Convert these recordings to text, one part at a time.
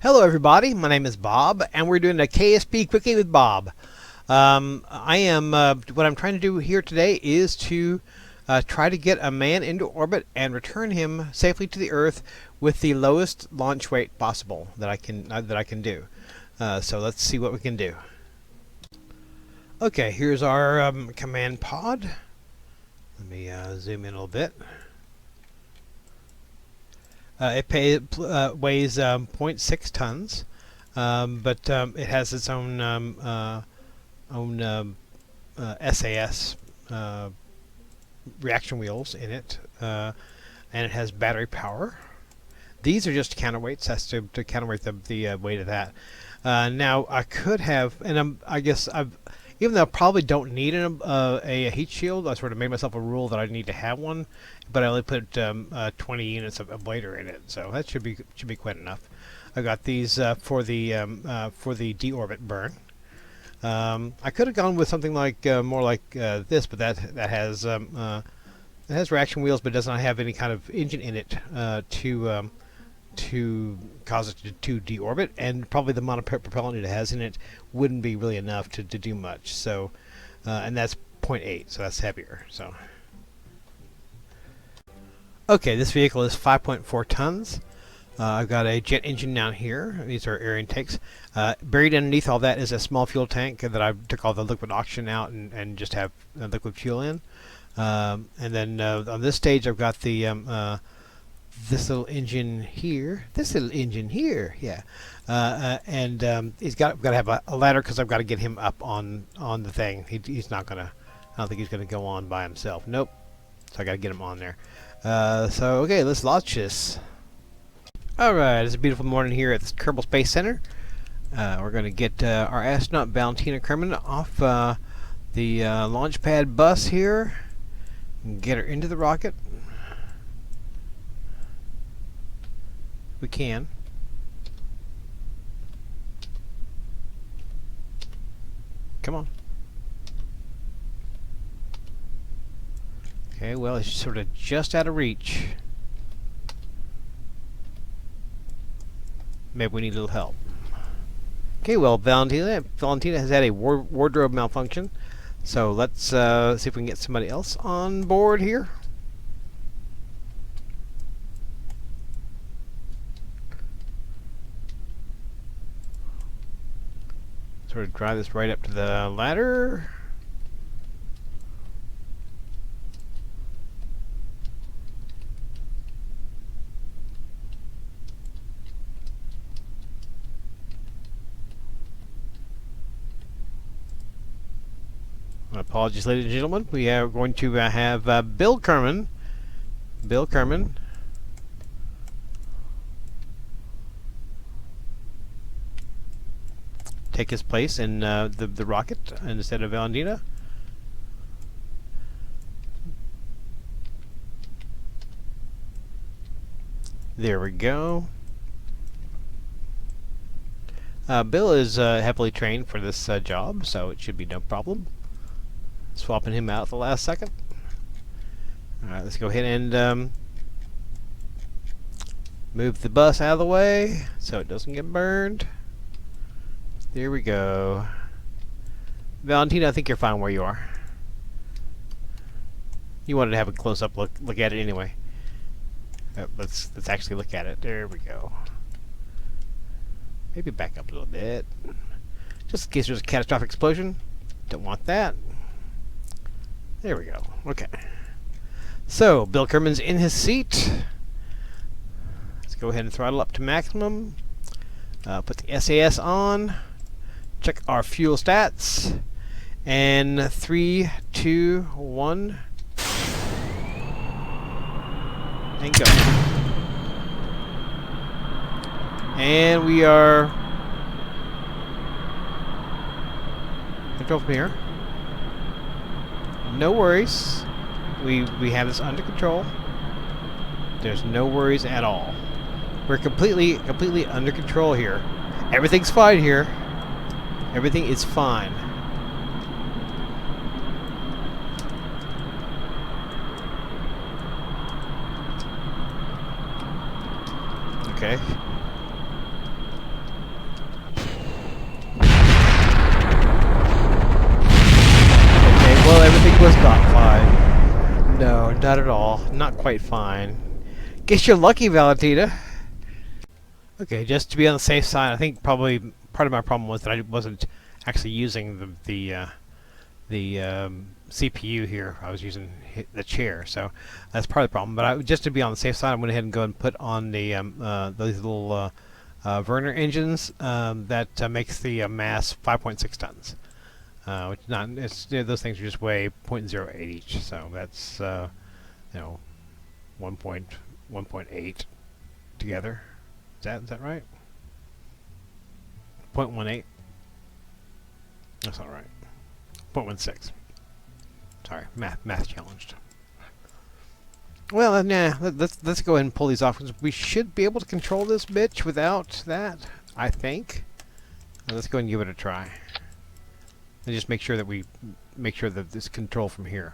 Hello everybody, my name is Bob, and we're doing a KSP Quickie with Bob. What I'm trying to do here today is to try to get a man into orbit and return him safely to the Earth with the lowest launch weight possible that I can do. So let's see what we can do. Okay, here's our command pod. Let me zoom in a little bit. It weighs 0.6 tons, but it has its own SAS reaction wheels in it, and it has battery power. These are just counterweights. That's to counterweight the weight of that. Now I could have, and I guess even though I probably don't need a heat shield, I sort of made myself a rule that I need to have one, but I only put 20 units of ablator in it, so that should be quite enough. I got these for the deorbit burn. I could have gone with something like more like this, but that has reaction wheels, but does not have any kind of engine in it to cause it to deorbit, and probably the amount of propellant it has in it wouldn't be really enough to do much. So, and that's 0.8, so that's heavier. So, okay, this vehicle is 5.4 tons. I've got a jet engine down here. These are air intakes. Buried underneath all that is a small fuel tank that I took all the liquid oxygen out and just have liquid fuel in. And then on this stage, I've got the this little engine here. Yeah. And he's got to have a ladder because I've got to get him up on the thing. He's not gonna. I don't think he's gonna go on by himself. Nope. So I got to get him on there. So okay, let's launch this. All right, it's a beautiful morning here at the Kerbal Space Center. We're going to get our astronaut Valentina Kerbin off the launch pad bus here and get her into the rocket. We can. Come on. Okay, well, it's sort of just out of reach. Maybe we need a little help. Okay, well, Valentina has had a wardrobe malfunction, so let's see if we can get somebody else on board here. Sort of drive this right up to the ladder. Apologies, ladies and gentlemen. We are going to have Bill Kerbin take his place in the rocket instead of Valentina. There we go. Bill is heavily trained for this job, so it should be no problem. Swapping him out at the last second. Alright, let's go ahead and move the bus out of the way so it doesn't get burned. There we go. Valentina, I think you're fine where you are. You wanted to have a close-up look at it anyway. Let's actually look at it. There we go. Maybe back up a little bit. Just in case there's a catastrophic explosion. Don't want that. There we go. Okay. So, Bill Kerbin's in his seat. Let's go ahead and throttle up to maximum. Put the SAS on. Check our fuel stats. And 3, 2, 1. And go. And we are control from here. No worries. We have this under control. There's no worries at all. We're completely under control here. Everything's fine here. Everything is fine. Okay. not at all. Not quite fine. Guess you're lucky, Valentina. Okay, just to be on the safe side, I think probably part of my problem was that I wasn't actually using the CPU here. I was using the chair, so that's part of the problem. But just to be on the safe side, I went ahead and go and put on the those little Werner engines that makes the mass 5.6 tons. Which those things just weigh 0.08 each, so that's 1.8 together. Is that right? 0.18. That's all right. 0.16. Sorry, math challenged. Well, let's go ahead and pull these off. We should be able to control this bitch without that, I think. Let's go ahead and give it a try. And just make sure that this control from here.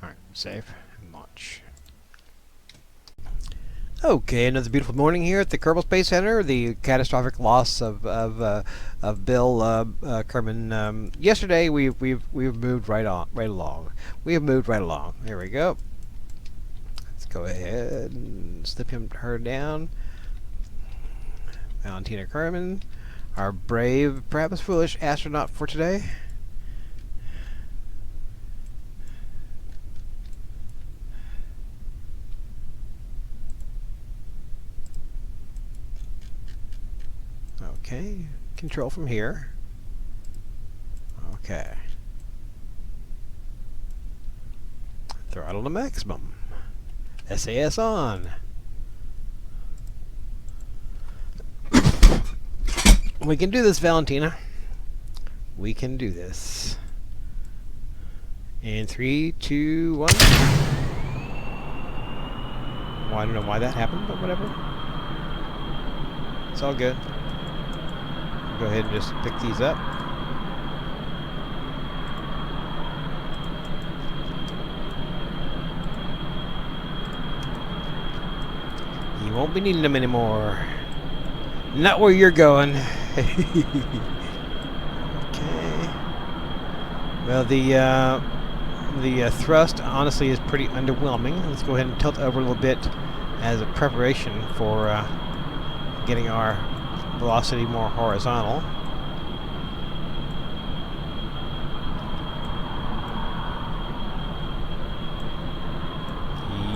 All right, save and launch. Okay, another beautiful morning here at the Kerbal Space Center. The catastrophic loss of Bill Kerbin. Yesterday, we've moved right along. We have moved right along. There we go. Let's go ahead and slip her down. Valentina Kerbin, our brave, perhaps foolish astronaut for today. Okay, control from here. Okay. Throttle to maximum. SAS on. We can do this, Valentina. We can do this. In 3, 2, 1. Well, I don't know why that happened, but whatever. It's all good. Go ahead and just pick these up. You won't be needing them anymore. Not where you're going. Okay. Well, the thrust honestly is pretty underwhelming. Let's go ahead and tilt over a little bit as a preparation for getting our velocity more horizontal.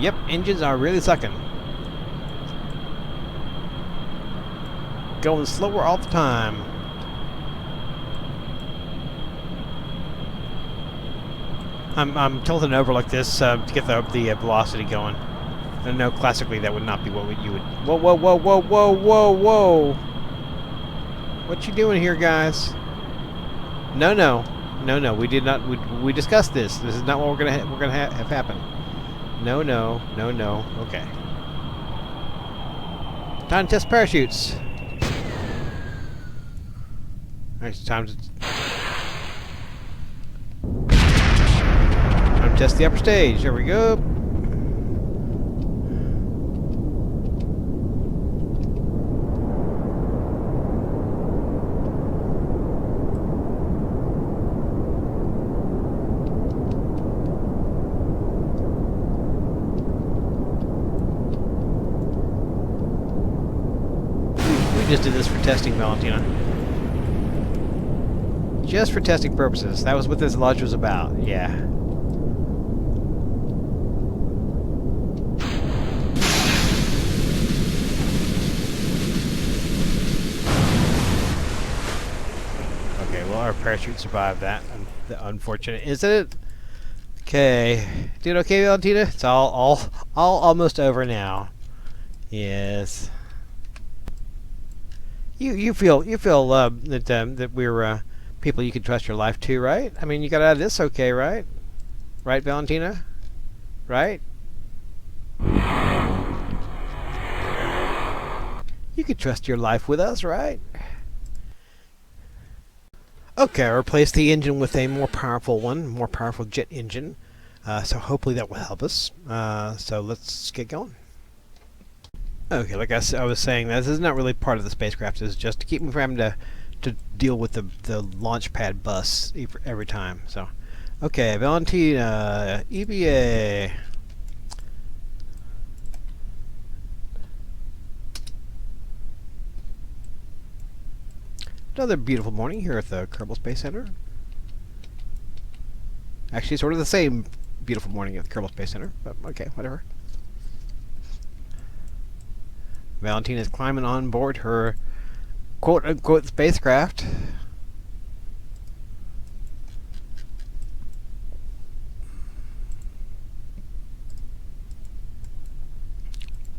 Yep, engines are really sucking. Going slower all the time. I'm tilting over like this to get the velocity going. I know classically that would not be what you would. Whoa, whoa, whoa, whoa, whoa, whoa, whoa! What you doing here, guys? No, no, no, no. We did not. We discussed this. This is not what we're gonna have happen. No, no, no, no. Okay. Time to test parachutes. Alright, it's time to test the upper stage. There we go. We just did this for testing, Valentina. Just for testing purposes. That was what this lodge was about. Yeah. Okay, well, our parachute survived that. Unfortunate, isn't it? Okay. Doing okay, Valentina? It's all almost over now. Yes. You feel that we're people you can trust your life to, right? I mean, you got out of this okay, right? Right, Valentina? Right? You could trust your life with us, right? Okay, I replaced the engine with a more powerful one, more powerful jet engine. So hopefully that will help us. So let's get going. Okay, like I was saying, this is not really part of the spacecraft. It's just to keep me from having to deal with the launch pad bus every time. So, okay, Valentina, EVA. Another beautiful morning here at the Kerbal Space Center. Actually, sort of the same beautiful morning at the Kerbal Space Center, but okay, whatever. Valentina's climbing on board her quote-unquote spacecraft.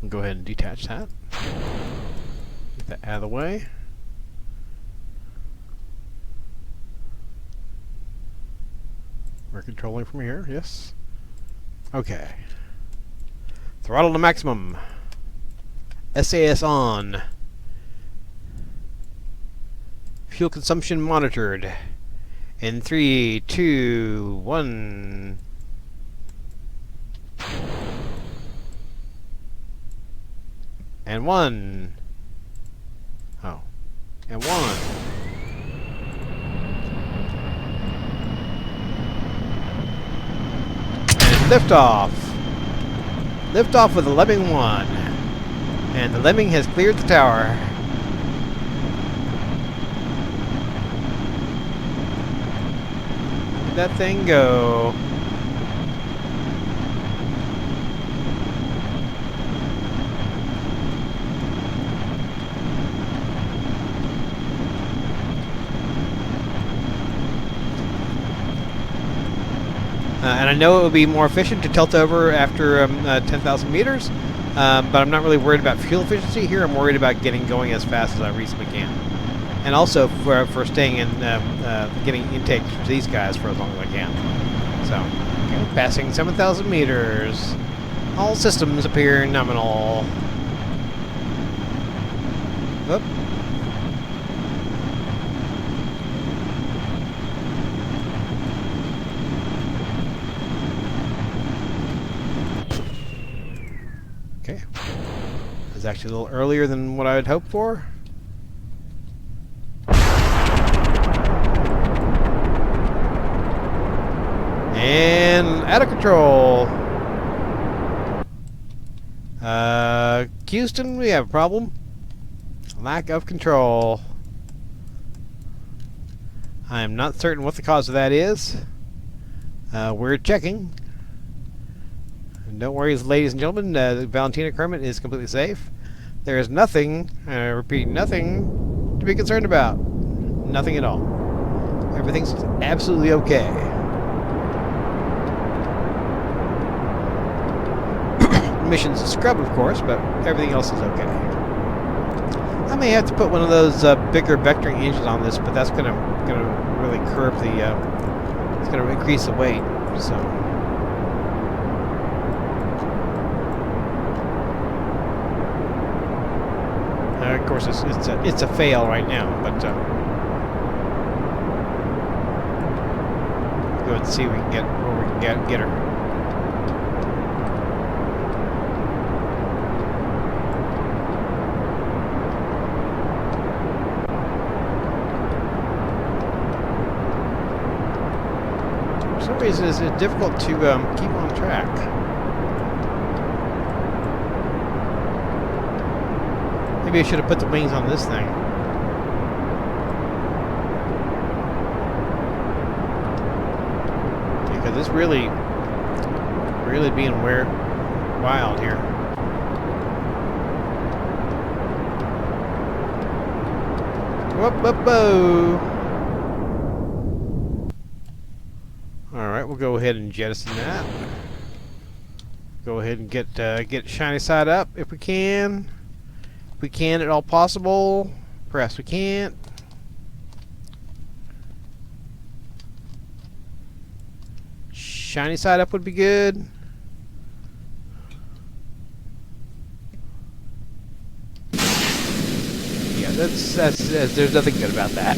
We'll go ahead and detach that. Get that out of the way. We're controlling from here, yes. Okay. Throttle to maximum. SAS on. Fuel consumption monitored. In 3, 2, 1. And 1. Oh. And 1. Liftoff! Liftoff with the Lemming 1. And the Lemming has cleared the tower. Let that thing go. And I know it would be more efficient to tilt over after 10,000 meters, but I'm not really worried about fuel efficiency here. I'm worried about getting going as fast as I reasonably can. And also for staying in, getting intakes for these guys for as long as I can. So, okay, passing 7,000 meters. All systems appear nominal. Oop. Okay. It's actually a little earlier than what I had hoped for. And out of control. Houston, we have a problem. Lack of control. I am not certain what the cause of that is. We're checking. Don't worry, ladies and gentlemen, Valentina Kerbin is completely safe. There is nothing, I repeat, nothing to be concerned about. Nothing at all. Everything's absolutely okay. Mission's a scrub, of course, but everything else is okay. I may have to put one of those bigger vectoring engines on this, but that's gonna really curb the. It's gonna increase the weight, so. Of course, it's a fail right now, but go and see where we can get her. For some reason, it's difficult to keep on track. Maybe I should have put the wings on this thing. Because it's really being wild here. Whoop, whoop, whoa. Alright, we'll go ahead and jettison that. Go ahead and get shiny side up if we can. If we can at all possible. Perhaps we can't. Shiny side up would be good. Yeah, that's there's nothing good about that.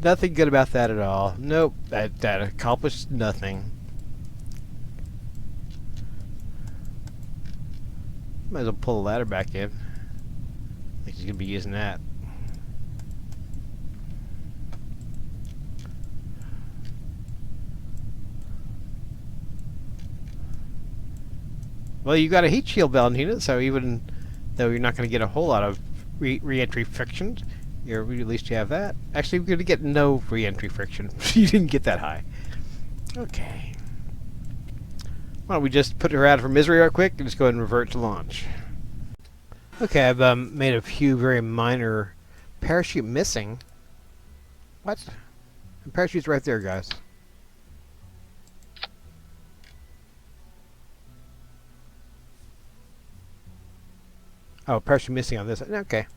Nothing good about that at all. Nope, that accomplished nothing. Might as well pull the ladder back in. I think he's gonna be using that. Well, you got a heat shield, Valentina, so even though you're not going to get a whole lot of re-entry friction, At least you have that. Actually, we're going to get no re-entry friction. You didn't get that high. Okay. Why don't we just put her out of her misery real quick and just go ahead and revert to launch. Okay, I've made a few very minor parachute missing. What? The parachute's right there, guys. Oh, parachute missing on this. Okay.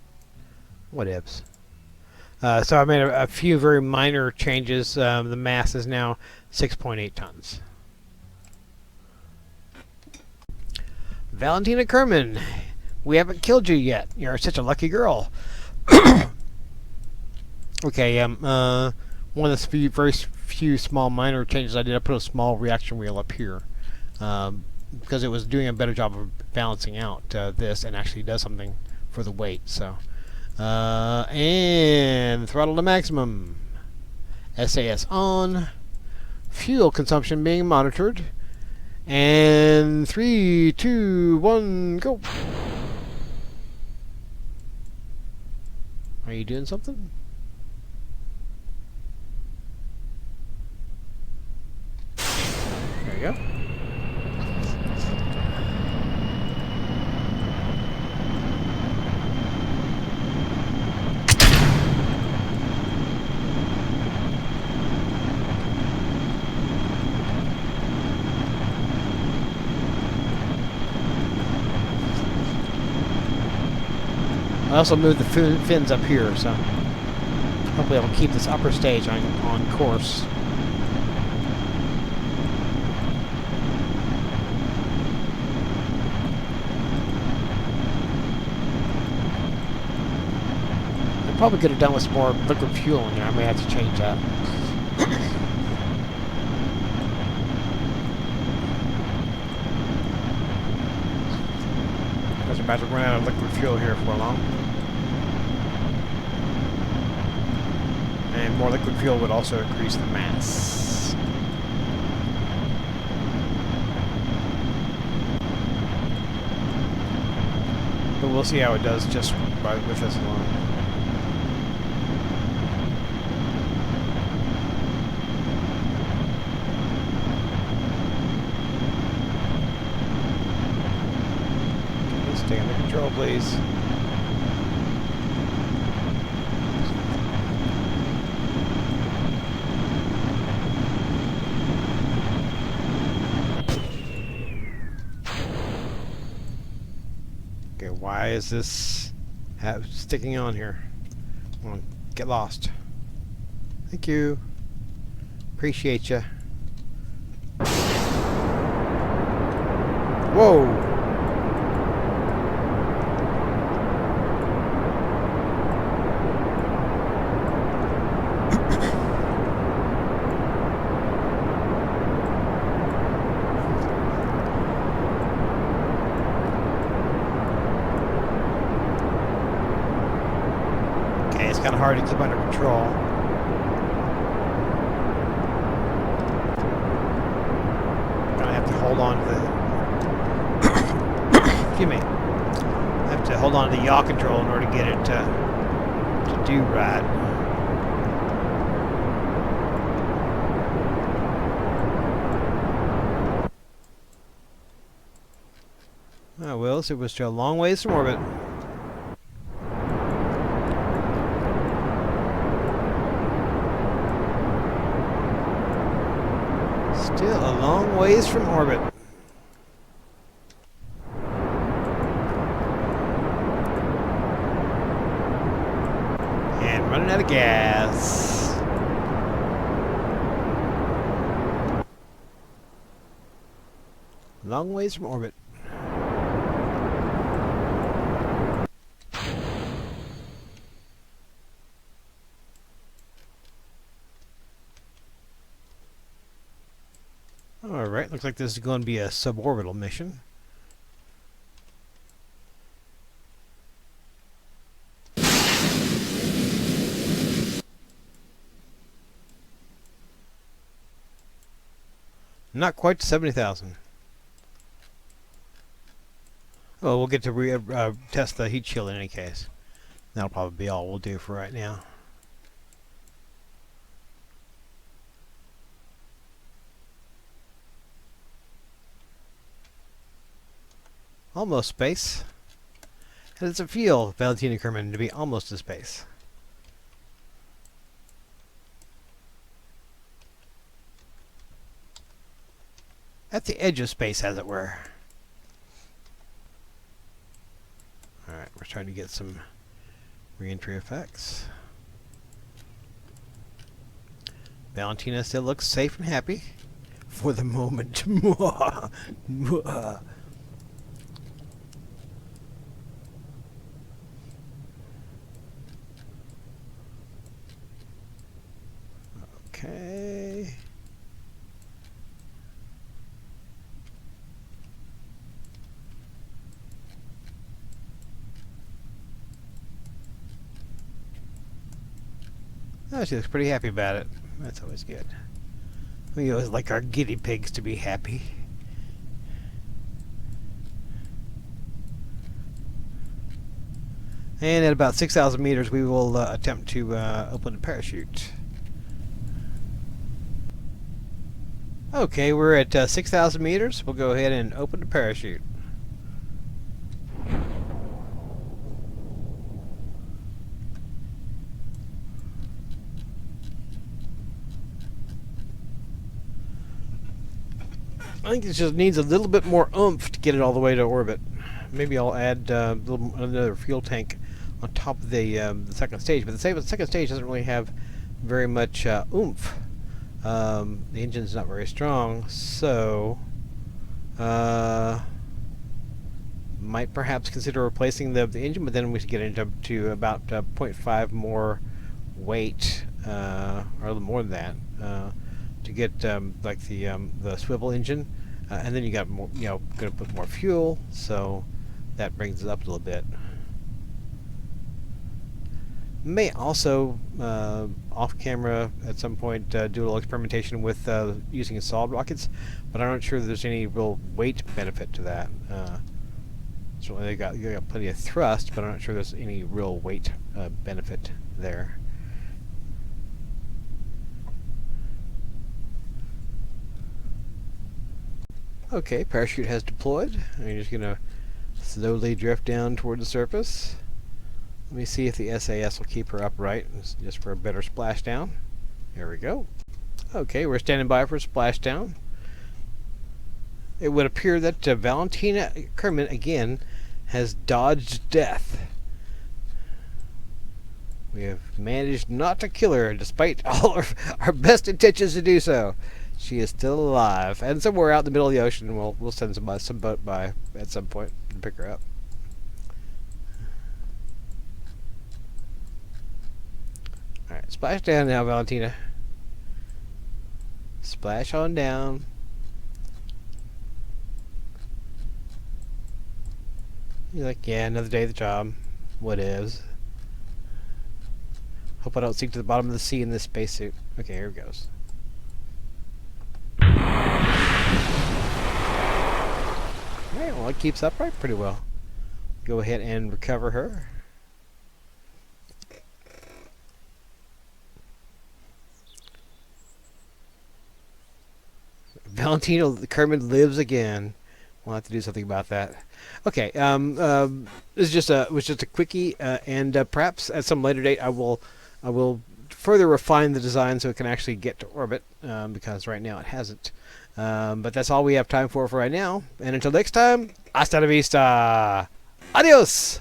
Whatevs. So I made a few very minor changes. The mass is now 6.8 tons. Valentina Kerbin, we haven't killed you yet. You're such a lucky girl. Okay, one of the very few small minor changes I did, I put a small reaction wheel up here. Because it was doing a better job of balancing out this and actually does something for the weight. So, and throttle to maximum. SAS on. Fuel consumption being monitored. And 3, 2, 1, go. Are you doing something? There you go. I also moved the fins up here, so hopefully I will keep this upper stage on course. I probably could have done with some more liquid fuel in there. I may have to change that. Because we're about to run out of liquid fuel here for long. And more liquid fuel would also increase the mass. But we'll see how it does just with this alone. Okay, stay under control, please. Why is this sticking on here? Come on, get lost. Thank you. Appreciate you. Whoa! It's kind of hard to keep under control. Gonna have to hold on to the excuse me. I have to hold on to the yaw control in order to get it to do right. Oh well, so it was still a long ways from orbit. Still a long ways from orbit. And running out of gas. Long ways from orbit. Alright, looks like this is going to be a suborbital mission. Not quite 70,000. Well, we'll get to test the heat shield in any case. That'll probably be all we'll do for right now. Almost space. How does it feel, Valentina Kerbin, to be almost in space? At the edge of space, as it were. Alright, we're trying to get some re-entry effects. Valentina still looks safe and happy. For the moment. Okay. Oh, she looks pretty happy about it. That's always good. We always like our guinea pigs to be happy. And at about 6,000 meters, we will attempt to open the parachute. Okay, we're at 6,000 meters. We'll go ahead and open the parachute. I think it just needs a little bit more oomph to get it all the way to orbit. Maybe I'll add another fuel tank on top of the second stage, but the second stage doesn't really have very much oomph. The engine's not very strong, so might perhaps consider replacing the engine, but then we should get into about 0.5 more weight, or a little more than that, to get like the swivel engine, and then you got more, going to put more fuel, so that brings it up a little bit. May also, off camera at some point, do a little experimentation with using solid rockets, but I'm not sure there's any real weight benefit to that. Certainly you got plenty of thrust, but I'm not sure there's any real weight benefit there. Okay, parachute has deployed. I'm just going to slowly drift down toward the surface. Let me see if the SAS will keep her upright, just for a better splashdown. There we go. Okay, we're standing by for a splashdown. It would appear that Valentina Kerbin, again, has dodged death. We have managed not to kill her, despite all our best intentions to do so. She is still alive, and somewhere out in the middle of the ocean, we'll send some boat by at some point to pick her up. Alright, splash down now, Valentina. Splash on down. You're like, yeah, another day of the job. What is? Hope I don't sink to the bottom of the sea in this spacesuit. Okay, here it goes. Alright, well, it keeps upright pretty well. Go ahead and recover her. Valentina Kerbin lives again. We'll have to do something about that. Okay, this is was just a quickie, and perhaps at some later date I will further refine the design so it can actually get to orbit, because right now it hasn't. But that's all we have time for right now. And until next time, hasta la vista. Adios.